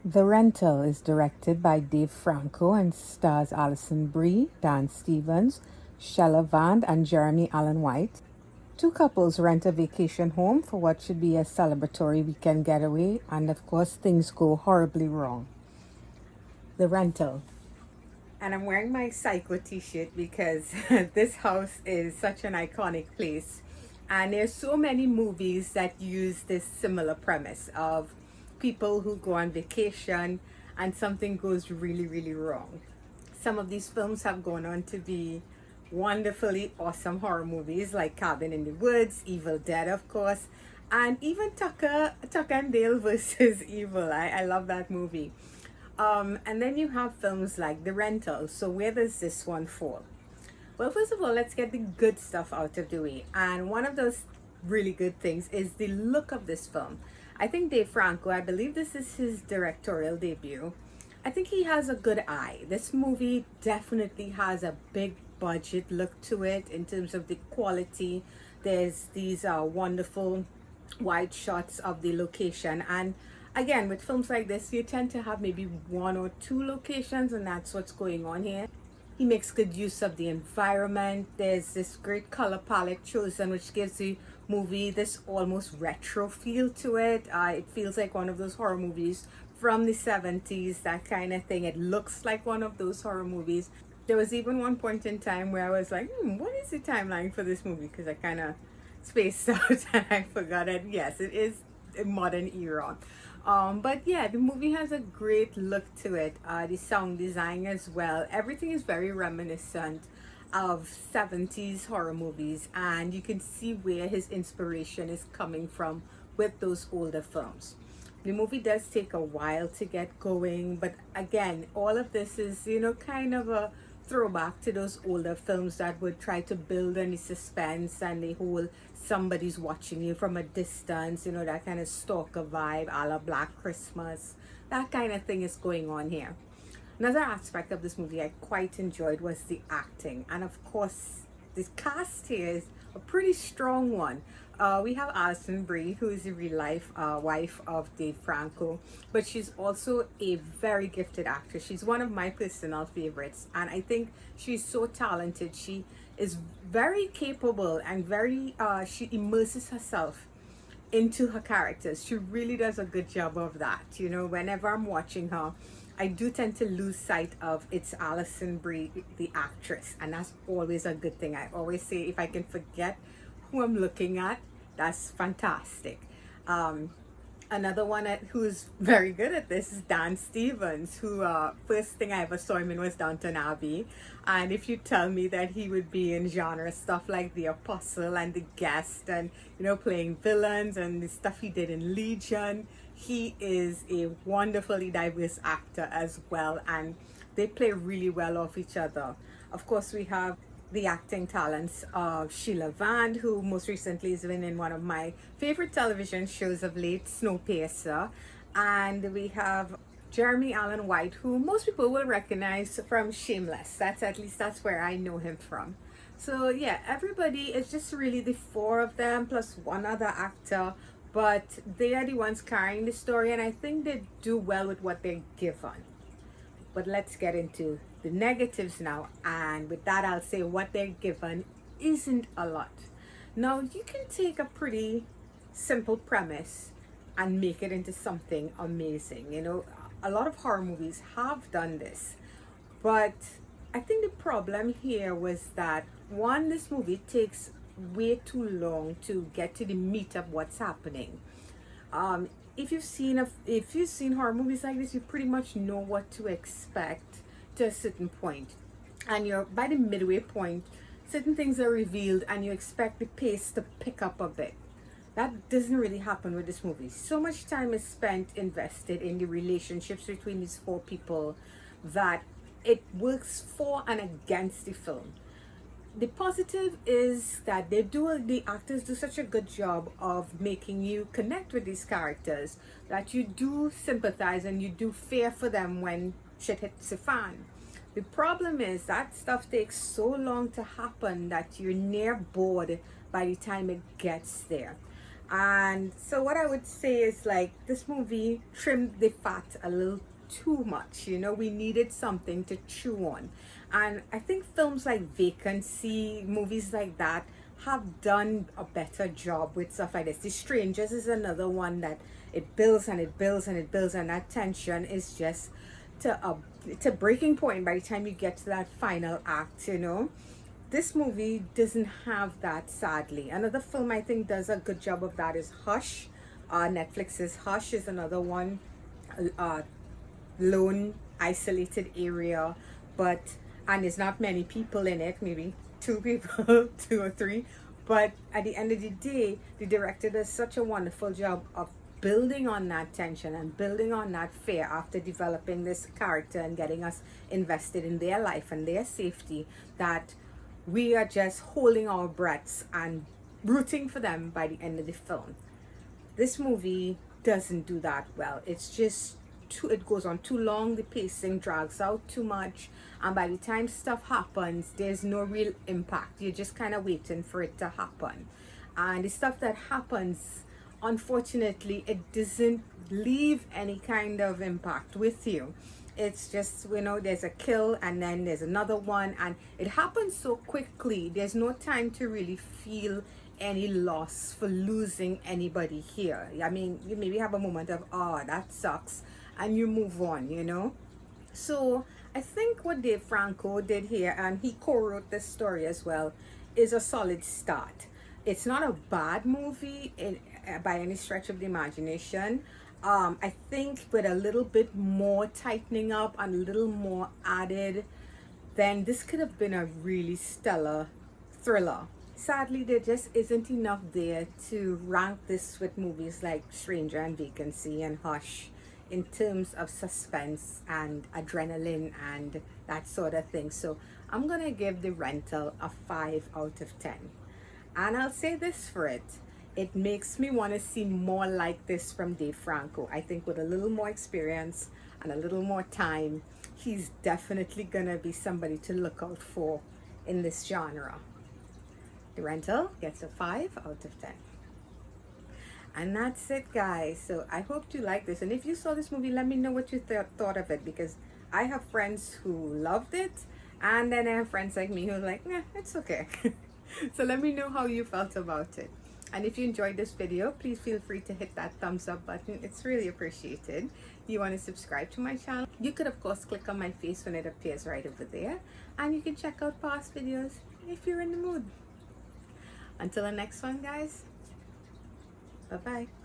The Rental is directed by Dave Franco and stars Alison Brie, Dan Stevens, Shella Vand, and Jeremy Allen White. Two couples rent a vacation home for what should be a celebratory weekend getaway, and of course, things go horribly wrong. The Rental. And I'm wearing my Psycho t-shirt because this house is such an iconic place. And there's so many movies that use this similar premise of people who go on vacation and something goes really, really wrong. Some of these films have gone on to be wonderfully awesome horror movies like Cabin in the Woods, Evil Dead, of course, and even Tucker and Dale versus Evil. I love that movie. And then you have films like The Rental. So where does this one fall? Well, first of all, let's get the good stuff out of the way. And one of those really good things is the look of this film. I think Dave Franco, I believe this is his directorial debut. I think he has a good eye. This movie definitely has a big budget look to it in terms of the quality. There's these wonderful wide shots of the location, and again, with films like this, you tend to have maybe one or two locations, and that's what's going on here. He makes good use of the environment. There's this great color palette chosen, which gives the movie this almost retro feel to it. It feels like one of those horror movies from the 70s, that kind of thing. It looks like one of those horror movies. There was even one point in time where I was like, what is the timeline for this movie? Because I kind of spaced out and I forgot it. Yes, it is a modern era. But yeah, the movie has a great look to it. The sound design as well. Everything is very reminiscent of 70s horror movies, and you can see where his inspiration is coming from with those older films. The movie does take a while to get going, but again, all of this is, kind of a throwback to those older films that would try to build any suspense and the whole somebody's watching you from a distance, that kind of stalker vibe, a la Black Christmas. That kind of thing is going on here. Another aspect of this movie I quite enjoyed was the acting. And of course, this cast here is a pretty strong one. We have Alison Brie, who is the real life wife of Dave Franco, but she's also a very gifted actress. She's one of my personal favorites, and I think she's so talented. She is very capable and she immerses herself into her characters. She really does a good job of that. Whenever I'm watching her, I do tend to lose sight of it's Alison Brie, the actress, and that's always a good thing. I always say if I can forget who I'm looking at, that's fantastic. Another one who's very good at this is Dan Stevens, who first thing I ever saw him in was Downton Abbey. And if you tell me that he would be in genre stuff like The Apostle and The Guest, and playing villains and the stuff he did in Legion, he is a wonderfully diverse actor as well, and they play really well off each other. Of course, we have the acting talents of Sheila Vand, who most recently has been in one of my favorite television shows of late, Snowpiercer. And we have Jeremy Allen White, who most people will recognize from Shameless. That's where I know him from. So yeah, everybody is just really the four of them plus one other actor, but they are the ones carrying the story, and I think they do well with what they're given. But let's get into the negatives now, and with that I'll say what they're given isn't a lot. Now, you can take a pretty simple premise and make it into something amazing. A lot of horror movies have done this, but I think the problem here was that one, this movie takes way too long to get to the meat of what's happening. If you've seen horror movies like this, you pretty much know what to expect to a certain point, and you're by the midway point, certain things are revealed, and you expect the pace to pick up a bit. That doesn't really happen with this movie. So much time is spent invested in the relationships between these four people that it works for and against the film. The positive is that the actors do such a good job of making you connect with these characters that you do sympathize and you do fear for them when shit hits the fan. The problem is that stuff takes so long to happen that you're near bored by the time it gets there. And so what I would say is, like, this movie trimmed the fat a little too much. You know, we needed something to chew on. And I think films like Vacancy, movies like that, have done a better job with stuff like this. The Strangers is another one that it builds and it builds and it builds, and that tension is just to breaking point by the time you get to that final act, you know. This movie doesn't have that, sadly. Another film I think does a good job of that is Hush. Netflix's Hush is another one. Uh, Lone, isolated area, but and there's not many people in it, maybe two people, two or three. But at the end of the day, the director does such a wonderful job of building on that tension and building on that fear after developing this character and getting us invested in their life and their safety, that we are just holding our breaths and rooting for them by the end of the film. This movie doesn't do that well. It's just it goes on too long, the pacing drags out too much, and by the time stuff happens, there's no real impact. You're just kind of waiting for it to happen. And the stuff that happens, unfortunately, it doesn't leave any kind of impact with you. It's just, you know, there's a kill and then there's another one, and it happens so quickly. There's no time to really feel any loss for losing anybody here. I mean, you maybe have a moment of, oh, that sucks, and you move on, you know. So I think what Dave Franco did here, and he co-wrote this story as well, is a solid start. It's not a bad movie by any stretch of the imagination. I think with a little bit more tightening up and a little more added, then this could have been a really stellar thriller. Sadly, there just isn't enough there to rank this with movies like Stranger and Vacancy and Hush in terms of suspense and adrenaline and that sort of thing. So I'm gonna give The Rental a 5 out of 10. And I'll say this for it. It makes me want to see more like this from Dave Franco. I think with a little more experience and a little more time, he's definitely gonna be somebody to look out for in this genre. The Rental gets a 5 out of 10. And that's it, guys. So I hope you like this. And if you saw this movie, let me know what you thought of it, because I have friends who loved it, and then I have friends like me who are like, nah, it's okay. So let me know how you felt about it. And if you enjoyed this video, please feel free to hit that thumbs up button. It's really appreciated. You want to subscribe to my channel? You could, of course, click on my face when it appears right over there. And you can check out past videos if you're in the mood. Until the next one, guys. Bye-bye.